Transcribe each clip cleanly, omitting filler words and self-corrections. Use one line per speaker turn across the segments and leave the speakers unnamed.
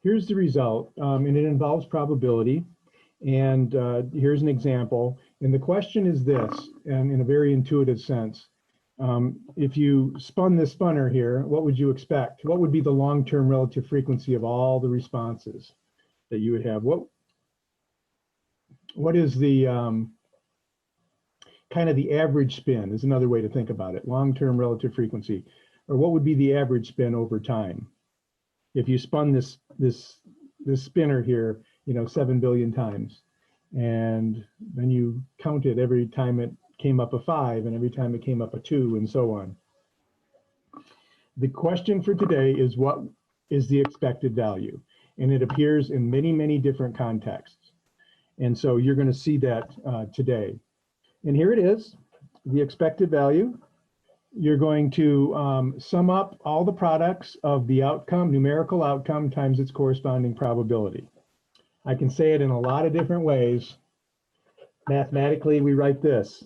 here's the result, and it involves probability. And here's an example. And the question is this, and in a very intuitive sense, if you spun this spunner here, what would you expect? What would be the long-term relative frequency of all the responses that you would have? What is the kind of the average spin is another way to think about it, long-term relative frequency, or what would be the average spin over time? If you spun this spinner here, 7 billion times, and then you counted every time it came up a 5 and every time it came up a 2 and so on. The question for today is, what is the expected value? And it appears in many, many different contexts. And so you're going to see that today. And here it is, the expected value. You're going to sum up all the products of the outcome, numerical outcome, times its corresponding probability. I can say it in a lot of different ways. Mathematically, we write this.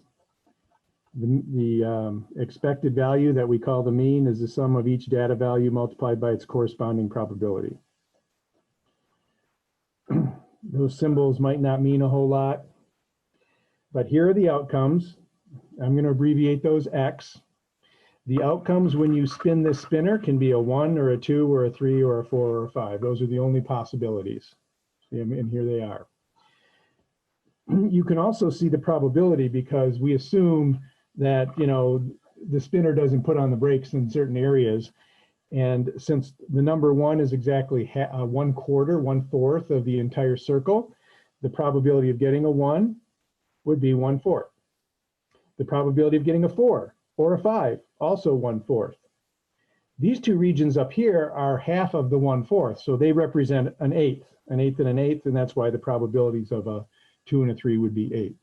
The expected value that we call the mean is the sum of each data value multiplied by its corresponding probability. Those symbols might not mean a whole lot, but here are the outcomes. I'm going to abbreviate those X. The outcomes when you spin this spinner can be a 1 or a 2 or a 3 or a 4 or a 5. Those are the only possibilities. And here they are. You can also see the probability because we assume that, the spinner doesn't put on the brakes in certain areas. And since the number 1 is exactly 1/4 of the entire circle, the probability of getting a 1 would be 1/4. The probability of getting a 4 or a 5, also 1/4. These two regions up here are half of the 1/4, so they represent an eighth and an eighth, and that's why the probabilities of a 2 and a 3 would be 8.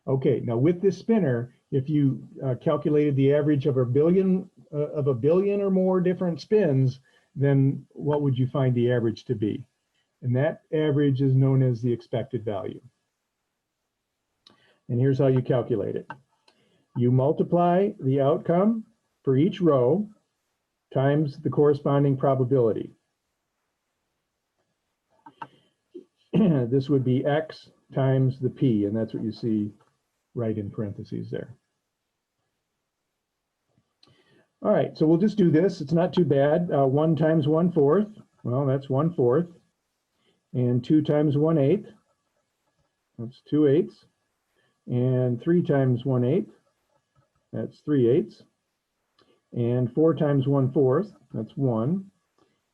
Okay, now with this spinner, if you calculated the average of a billion or more different spins, then what would you find the average to be? And that average is known as the expected value. And here's how you calculate it. You multiply the outcome for each row times the corresponding probability. This would be X times the P, and that's what you see right in parentheses there. All right, so we'll just do this. It's not too bad. 1 times 1/4, well, that's 1/4. And 2 times 1/8, that's 2/8. And 3 times 1/8, that's 3/8. And 4 times 1/4, that's 1.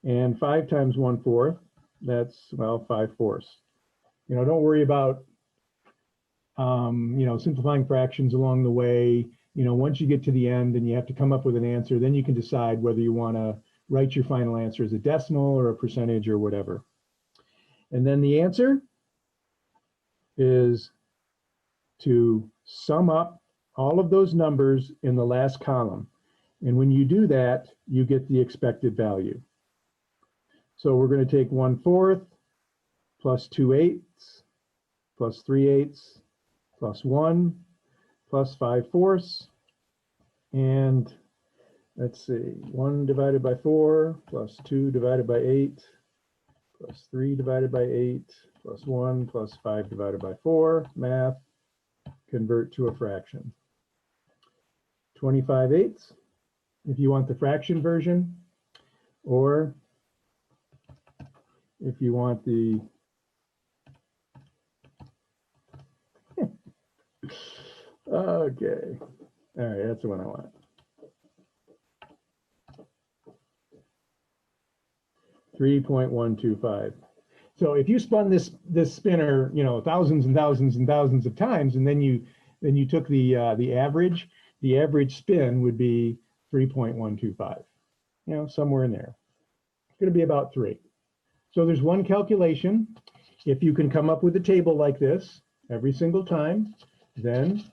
And 5 times 1/4, that's, well, 5/4. Don't worry about, simplifying fractions along the way. Once you get to the end and you have to come up with an answer, then you can decide whether you want to write your final answer as a decimal or a percentage or whatever. And then the answer is to sum up all of those numbers in the last column. And when you do that, you get the expected value. So we're going to take 1/4 plus 2/8 plus 3/8 plus 1 plus 5/4. And let's see, 1 divided by 4 plus 2 divided by 8 plus 3 divided by 8 plus 1 plus 5 divided by 4. Math, convert to a fraction. 25/8 if you want the fraction version, or if you want the okay, all right, that's the one I want. 3.125. So if you spun this spinner, thousands and thousands and thousands of times, and then you took the average spin would be 3.125. Somewhere in there. It's going to be about 3. So there's one calculation. If you can come up with a table like this every single time, then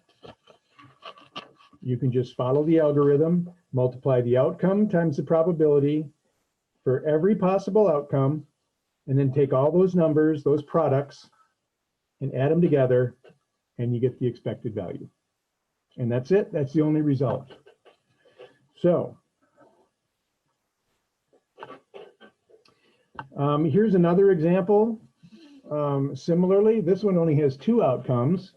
you can just follow the algorithm, multiply the outcome times the probability for every possible outcome, and then take all those numbers, those products, and add them together, and you get the expected value. And that's it. That's the only result. So Here's another example. Similarly, this one only has two outcomes,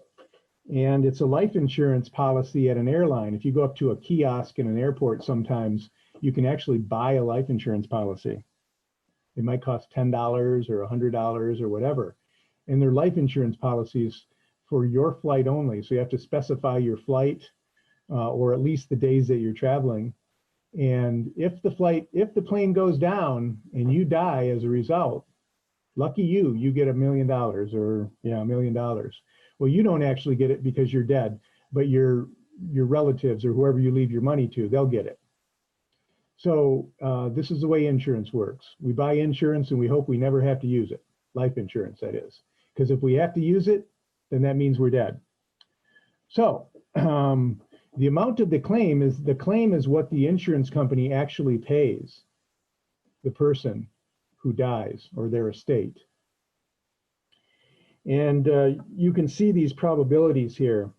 and it's a life insurance policy at an airline. If you go up to a kiosk in an airport, sometimes you can actually buy a life insurance policy. It might cost $10 or $100 or whatever. And they're life insurance policies for your flight only. So you have to specify your flight or at least the days that you're traveling. And if the plane goes down and you die as a result, lucky you, you get $1 million or $1 million. Well, you don't actually get it because you're dead, but your relatives or whoever you leave your money to, they'll get it. So this is the way insurance works. We buy insurance and we hope we never have to use it. Life insurance, that is. Because if we have to use it, then that means we're dead. So the amount of the claim is what the insurance company actually pays the person who dies or their estate. And you can see these probabilities here.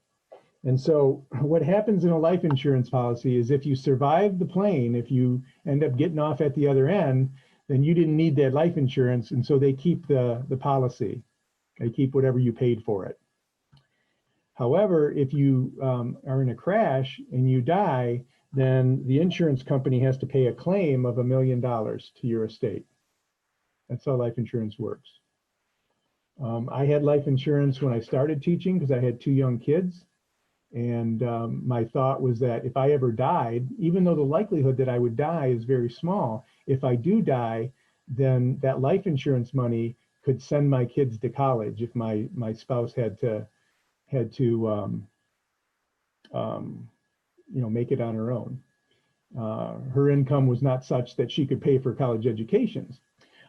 And so what happens in a life insurance policy is if you survive the plane, if you end up getting off at the other end, then you didn't need that life insurance. And so they keep the policy. They keep whatever you paid for it. However, if you are in a crash and you die, then the insurance company has to pay a claim of $1 million to your estate. That's how life insurance works. I had life insurance when I started teaching because I had 2 young kids. And my thought was that if I ever died, even though the likelihood that I would die is very small, if I do die, then that life insurance money could send my kids to college if my spouse had to make it on her own. Her income was not such that she could pay for college educations.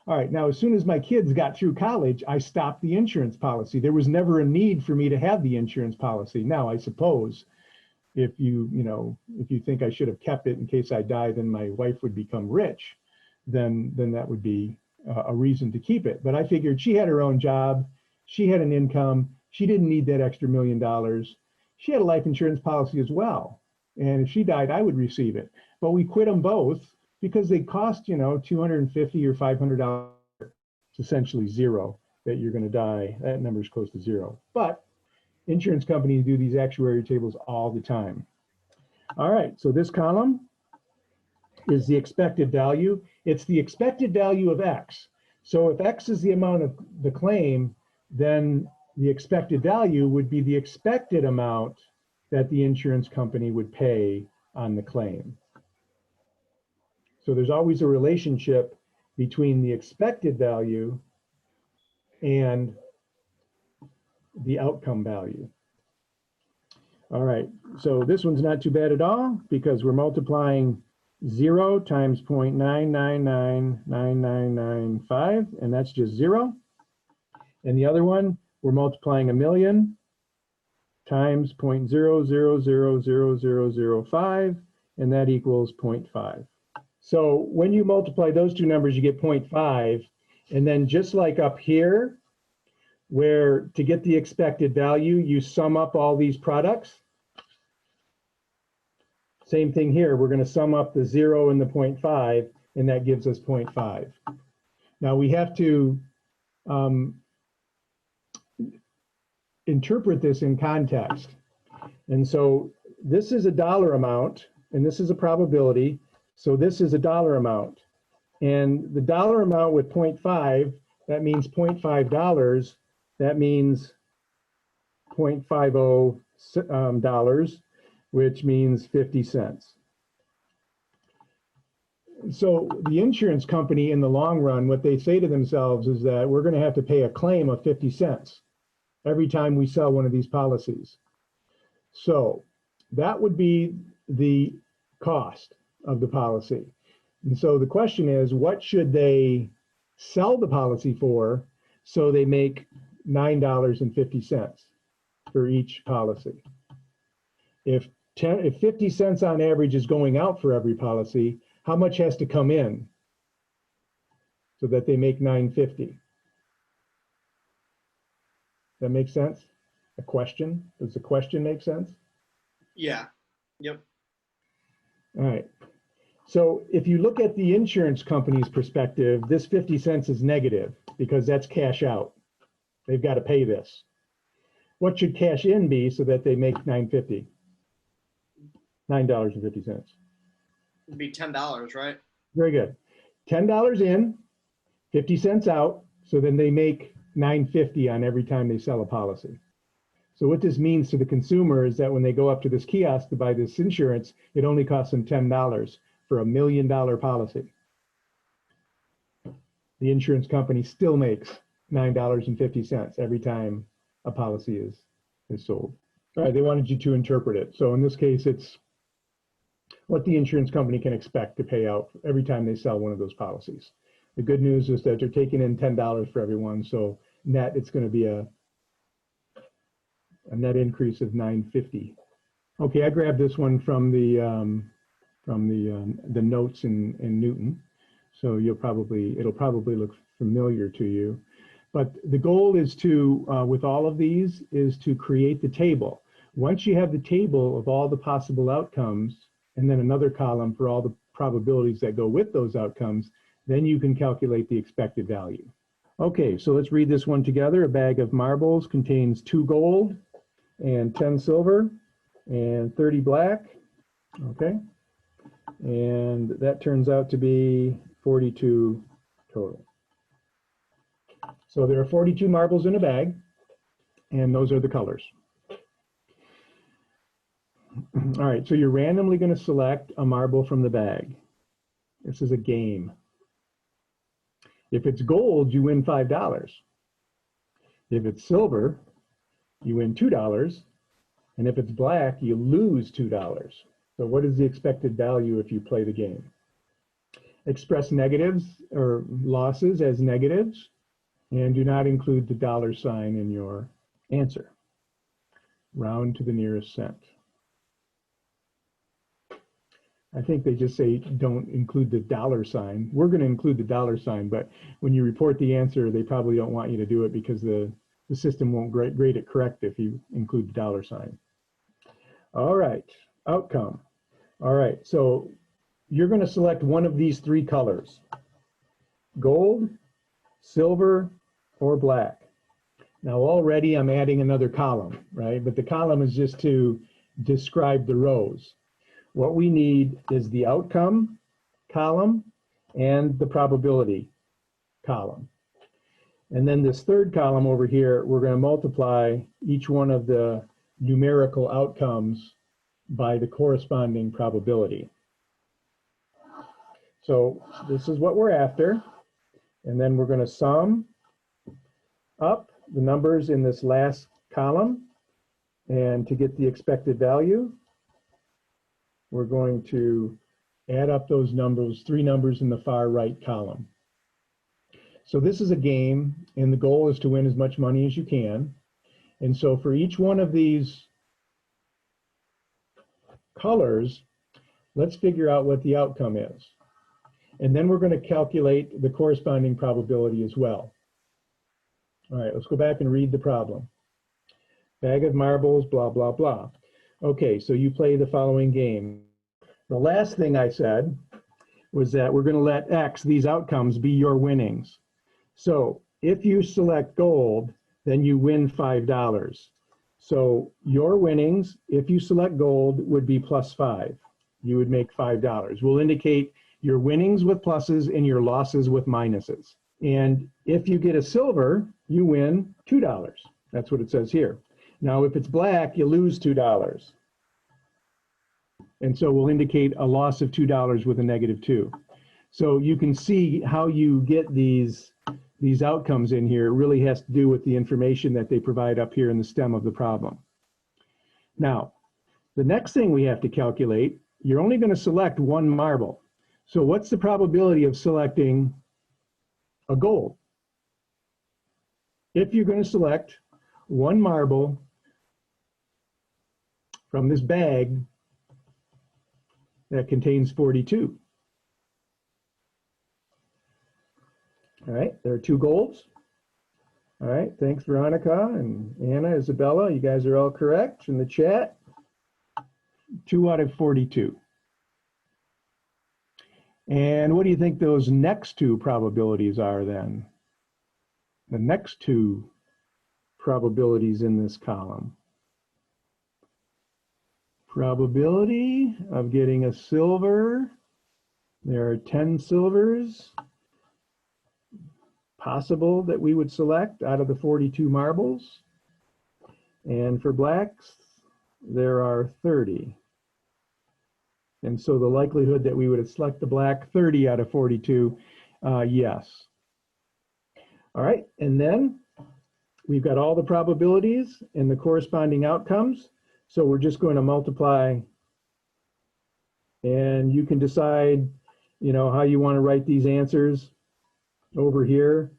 All right, now as soon as my kids got through college, I stopped the insurance policy. There was never a need for me to have the insurance policy. Now, I suppose if you think I should have kept it in case I die, then my wife would become rich, then that would be a reason to keep it. But I figured she had her own job, she had an income, she didn't need that extra $1 million. She had a life insurance policy as well. And if she died, I would receive it. But we quit them both because they cost, $250 or $500. It's essentially zero that you're going to die. That number is close to zero. But insurance companies do these actuary tables all the time. All right, so this column is the expected value. It's the expected value of X. So if X is the amount of the claim, then the expected value would be the expected amount that the insurance company would pay on the claim. So there's always a relationship between the expected value and the outcome value. All right, so this one's not too bad at all because we're multiplying 0 times 0.9999995, and that's just 0. And the other one, we're multiplying 1 million times 0.000005, and that equals 0.5. So when you multiply those two numbers, you get 0.5. And then just like up here, where to get the expected value, you sum up all these products. Same thing here, we're going to sum up the 0 and the 0.5, and that gives us 0.5. Now we have to interpret this in context. And so this is a dollar amount, and this is a probability. So this is a dollar amount. And the dollar amount with 0.5, that means $0.5. That means 0.50 dollars, which means 50 cents. So the insurance company in the long run, what they say to themselves is that we're going to have to pay a claim of 50 cents every time we sell one of these policies. So that would be the cost of the policy. And so the question is, what should they sell the policy for so they make $9.50 for each policy? If 50 cents on average is going out for every policy, how much has to come in so that they make $9.50? That makes sense? A question? Does the question make sense?
Yeah. Yep.
All right. So if you look at the insurance company's perspective, this 50 cents is negative because that's cash out. They've got to pay this. What should cash in be so that they make $9.50? $9.50.
It'd be $10, right?
Very good. $10 in, 50 cents out, so then they make $9.50 on every time they sell a policy. So what this means to the consumer is that when they go up to this kiosk to buy this insurance, it only costs them $10 for $1 million policy. The insurance company still makes $9.50 every time a policy is sold. All right, they wanted you to interpret it. So in this case, it's what the insurance company can expect to pay out every time they sell one of those policies. The good news is that they're taking in $10 for everyone, so net it's going to be a net increase of $9.50. Okay, I grabbed this one from the notes in Newton, so it'll probably look familiar to you. But the goal is to, with all of these, is to create the table. Once you have the table of all the possible outcomes, and then another column for all the probabilities that go with those outcomes, then you can calculate the expected value. Okay, so let's read this one together. A bag of marbles contains 2 gold and 10 silver and 30 black. Okay, and that turns out to be 42 total. So there are 42 marbles in a bag, and those are the colors. All right, so you're randomly going to select a marble from the bag. This is a game. If it's gold, you win $5. If it's silver, you win $2. And if it's black, you lose $2. So what is the expected value if you play the game? Express negatives or losses as negatives, and do not include the dollar sign in your answer. Round to the nearest cent. I think they just say don't include the dollar sign. We're going to include the dollar sign, but when you report the answer, they probably don't want you to do it because the system won't grade it correct if you include the dollar sign. All right, outcome. All right, so you're going to select one of these 3 colors: gold, silver, or black. Now already I'm adding another column, right? But the column is just to describe the rows. What we need is the outcome column and the probability column. And then this 3rd column over here, we're going to multiply each one of the numerical outcomes by the corresponding probability. So this is what we're after. And then we're going to sum up the numbers in this last column. And to get the expected value, we're going to add up those numbers, 3 numbers in the far right column. So this is a game, and the goal is to win as much money as you can. And so for each one of these colors, let's figure out what the outcome is. And then we're going to calculate the corresponding probability as well. All right, let's go back and read the problem. Bag of marbles, blah, blah, blah. Okay, so you play the following game. The last thing I said was that we're going to let X, these outcomes, be your winnings. So if you select gold, then you win $5. So your winnings, if you select gold, would be +5. You would make $5. We'll indicate your winnings with pluses and your losses with minuses. And if you get a silver, you win $2. That's what it says here. Now, if it's black, you lose $2. And so we'll indicate a loss of $2 with a -2. So you can see how you get these outcomes in here. It really has to do with the information that they provide up here in the stem of the problem. Now, the next thing we have to calculate, you're only going to select one marble. So what's the probability of selecting a gold? If you're going to select one marble from this bag that contains 42. All right, there are 2 golds. All right, thanks Veronica and Anna, Isabella. You guys are all correct in the chat. 2 out of 42. And what do you think those next two probabilities are then? The next two probabilities in this column. Probability of getting a silver. There are 10 silvers possible that we would select out of the 42 marbles. And for blacks, there are 30. And so the likelihood that we would select the black 30 out of 42, yes. All right, and then we've got all the probabilities and the corresponding outcomes. So we're just going to multiply, and you can decide, how you want to write these answers over here.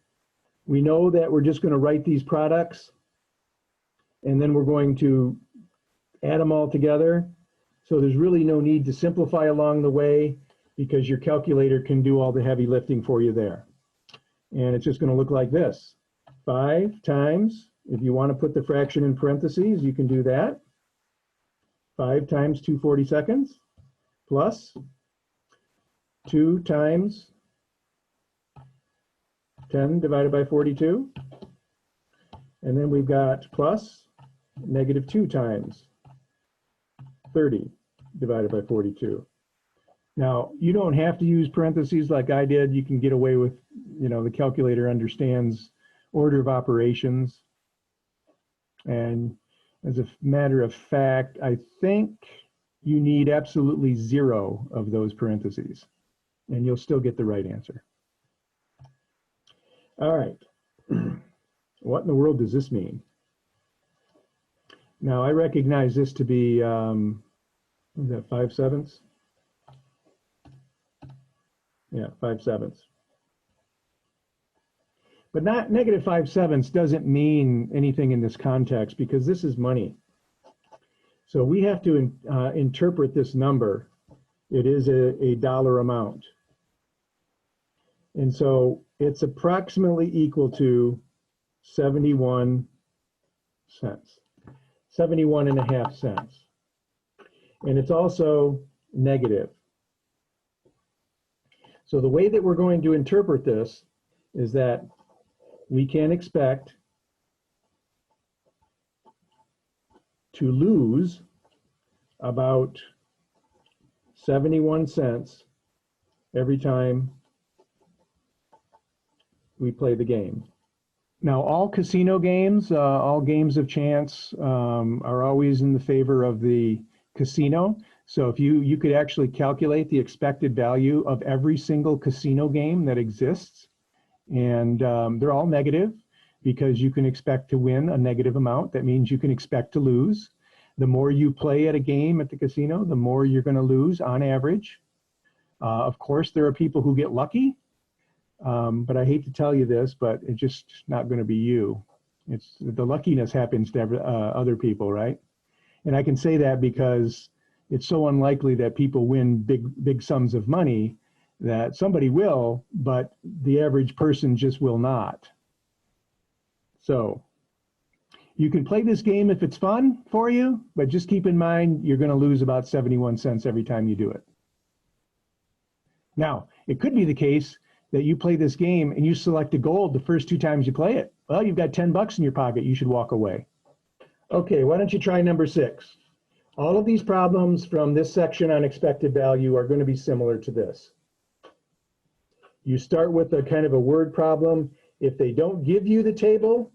We know that we're just going to write these products, and then we're going to add them all together. So there's really no need to simplify along the way because your calculator can do all the heavy lifting for you there. And it's just going to look like this. 5 times, if you want to put the fraction in parentheses, you can do that. 5 times 2/42 plus 2 times 10 divided by 42. And then we've got plus -2 times 30 divided by 42. Now, you don't have to use parentheses like I did. You can get away with, the calculator understands order of operations. And as a matter of fact, I think you need absolutely 0 of those parentheses, and you'll still get the right answer. All right. What in the world does this mean? Now, I recognize this to be, is that 5/7? Yeah, 5/7. But not -5/7 doesn't mean anything in this context because this is money. So we have to interpret this number. It is a dollar amount. And so it's approximately equal to 71 cents, 71.5 cents. And it's also negative. So the way that we're going to interpret this is that we can expect to lose about 71 cents every time we play the game. Now, all casino games, all games of chance are always in the favor of the casino. So if you could actually calculate the expected value of every single casino game that exists, and they're all negative because you can expect to win a negative amount. That means you can expect to lose. The more you play at a game at the casino, the more you're going to lose on average. Of course, there are people who get lucky, but I hate to tell you this, but it's just not going to be you. It's the luckiness happens to other people, right? And I can say that because it's so unlikely that people win big sums of money that somebody will, but the average person just will not. So you can play this game if it's fun for you, but just keep in mind you're going to lose about 71 cents every time you do it. Now, it could be the case that you play this game and you select a gold the first 2 times you play it. Well, you've got 10 bucks in your pocket. You should walk away. Okay, why don't you try number 6? All of these problems from this section on expected value are going to be similar to this. You start with a kind of a word problem. If they don't give you the table,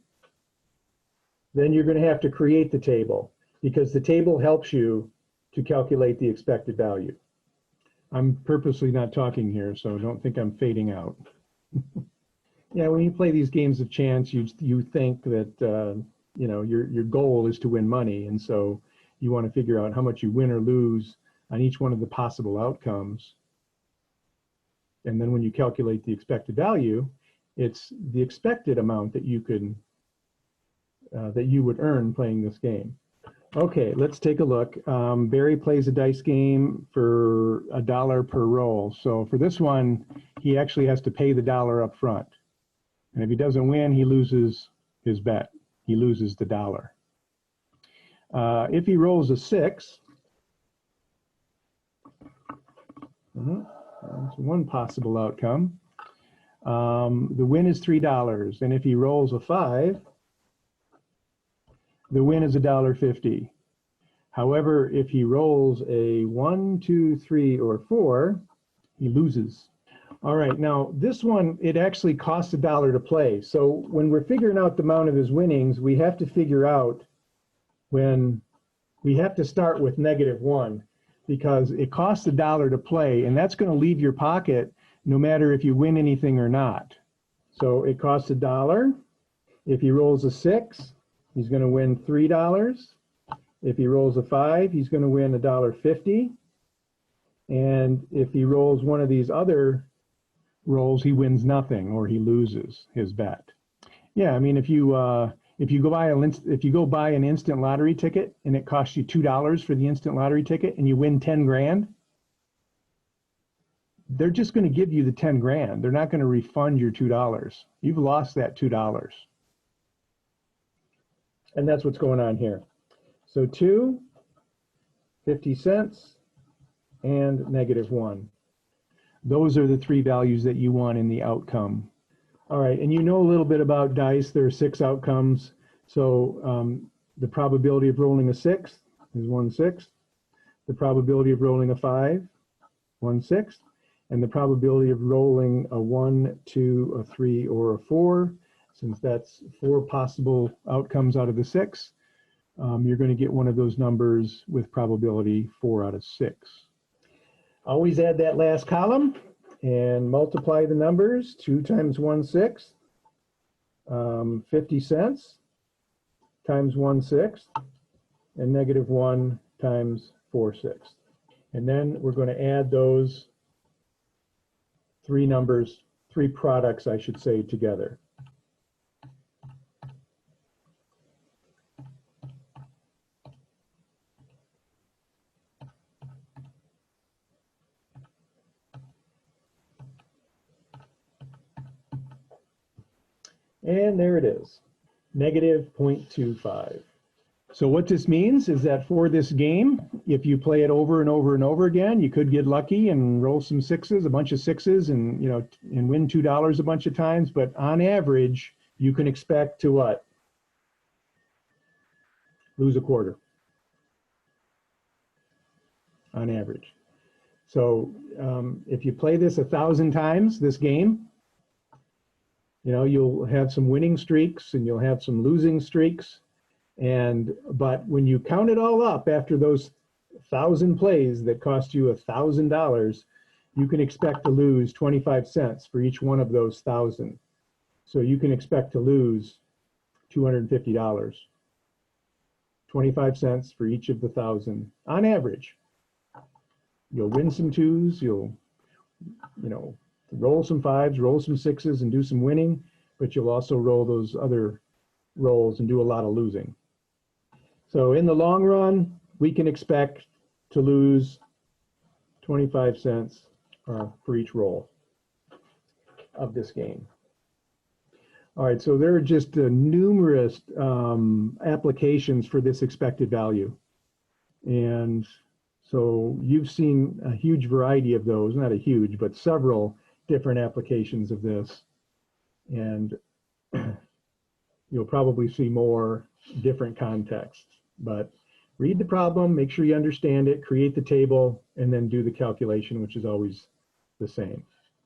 then you're going to have to create the table because the table helps you to calculate the expected value. I'm purposely not talking here, so don't think I'm fading out. Yeah, when you play these games of chance, you think that your goal is to win money, and so you want to figure out how much you win or lose on each one of the possible outcomes. And then when you calculate the expected value, it's the expected amount that you could that you would earn playing this game. Okay, let's take a look. Barry plays a dice game for $1 per roll. So for this one, he actually has to pay the $1 up front. And if he doesn't win, he loses his bet. He loses the $1. If he rolls a 6, That's one possible outcome. The win is $3, and if he rolls a 5, the win is $1.50. However, if he rolls a 1, 2, 3, or 4, he loses. All right, now this one, it actually costs $1 to play. So when we're figuring out the amount of his winnings, we have to figure out when we have to start with -1 because it costs $1 to play, and that's going to leave your pocket no matter if you win anything or not. So it costs $1. If he rolls a 6, he's going to win $3. If he rolls a 5, he's going to win $1.50. And if he rolls one of these other rolls, he wins nothing or he loses his bet. Yeah, I mean, if you go buy an instant lottery ticket and it costs you $2 for the instant lottery ticket and you win 10 grand, they're just going to give you the 10 grand. They're not going to refund your $2. You've lost that $2. And that's what's going on here. So 2, 50 cents, and -1. Those are the three values that you want in the outcome. All right, and you know a little bit about dice. There are 6 outcomes. So the probability of rolling a 6 is 1/6. The probability of rolling a 5, 1/6. And the probability of rolling a 1, 2, a 3, or a 4, since that's 4 possible outcomes out of the 6, you're going to get one of those numbers with probability 4 out of 6. Always add that last column and multiply the numbers. 2 times 1/6, 50 cents times 1/6, and -1 times 4/6. And then we're going to add those 3 numbers, 3 products, I should say, together. And there it is, -0.25. So what this means is that for this game, if you play it over and over and over again, you could get lucky and roll some 6s, a bunch of 6s, and and win $2 a bunch of times. But on average, you can expect to what? Lose a quarter. On average. So if you play this 1,000 times, this game, you'll have some winning streaks and you'll have some losing streaks. But when you count it all up after those 1,000 plays that cost you $1,000, you can expect to lose 25 cents for each one of those 1,000. So you can expect to lose $250, 25 cents for each of the 1,000 on average. You'll win some 2s, you'll, roll some 5s, roll some 6s and do some winning, but you'll also roll those other rolls and do a lot of losing. So in the long run, we can expect to lose 25 cents for each roll of this game. All right, so there are just numerous applications for this expected value. And so you've seen a huge variety of those, not a huge, but several different applications of this. And you'll probably see more different contexts. But read the problem, make sure you understand it, create the table, and then do the calculation, which is always the same.